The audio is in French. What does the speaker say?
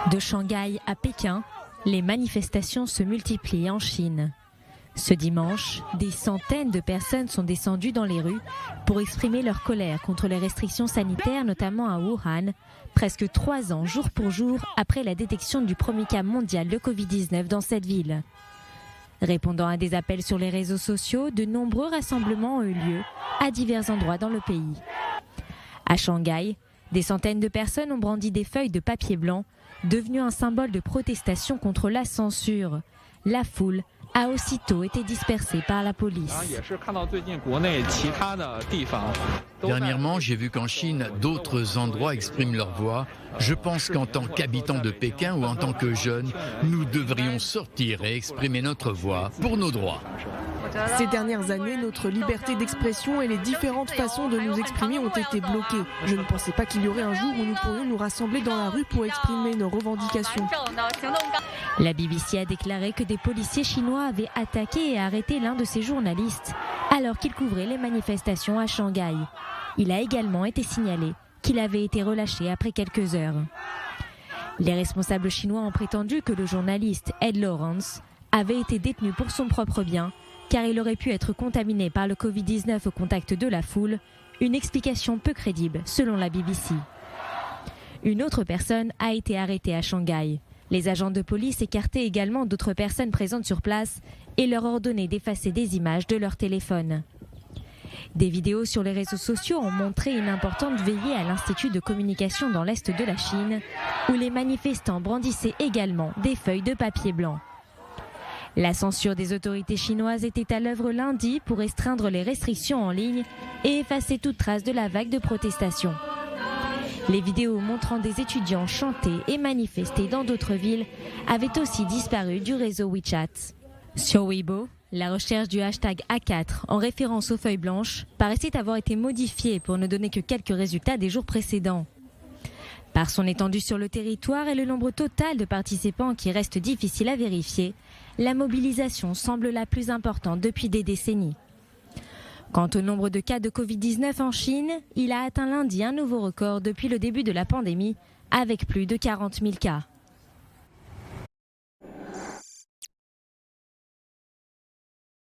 De Shanghai à Pékin, les manifestations se multiplient en Chine. Ce dimanche, des centaines de personnes sont descendues dans les rues pour exprimer leur colère contre les restrictions sanitaires, notamment à Wuhan, presque 3 ans jour pour jour après la détection du premier cas mondial de Covid-19 dans cette ville. Répondant à des appels sur les réseaux sociaux, de nombreux rassemblements ont eu lieu à divers endroits dans le pays. À Shanghai, des centaines de personnes ont brandi des feuilles de papier blanc, devenues un symbole de protestation contre la censure. La foule a aussitôt été dispersée par la police. Dernièrement, j'ai vu qu'en Chine, d'autres endroits expriment leur voix. Je pense qu'en tant qu'habitants de Pékin ou en tant que jeunes, nous devrions sortir et exprimer notre voix pour nos droits. Ces dernières années, notre liberté d'expression et les différentes façons de nous exprimer ont été bloquées. Je ne pensais pas qu'il y aurait un jour où nous pourrions nous rassembler dans la rue pour exprimer nos revendications. La BBC a déclaré que des policiers chinois avaient attaqué et arrêté l'un de ses journalistes alors qu'il couvrait les manifestations à Shanghai. Il a également été signalé qu'il avait été relâché après quelques heures. Les responsables chinois ont prétendu que le journaliste Ed Lawrence avait été détenu pour son propre bien, car il aurait pu être contaminé par le Covid-19 au contact de la foule, une explication peu crédible selon la BBC. Une autre personne a été arrêtée à Shanghai. Les agents de police écartaient également d'autres personnes présentes sur place et leur ordonnaient d'effacer des images de leur téléphone. Des vidéos sur les réseaux sociaux ont montré une importante veillée à l'Institut de communication dans l'Est de la Chine, où les manifestants brandissaient également des feuilles de papier blanc. La censure des autorités chinoises était à l'œuvre lundi pour restreindre les restrictions en ligne et effacer toute trace de la vague de protestation. Les vidéos montrant des étudiants chanter et manifester dans d'autres villes avaient aussi disparu du réseau WeChat. Sur Weibo, la recherche du hashtag A4 en référence aux feuilles blanches paraissait avoir été modifiée pour ne donner que quelques résultats des jours précédents. Par son étendue sur le territoire et le nombre total de participants qui reste difficile à vérifier, la mobilisation semble la plus importante depuis des décennies. Quant au nombre de cas de Covid-19 en Chine, il a atteint lundi un nouveau record depuis le début de la pandémie, avec plus de 40 000 cas.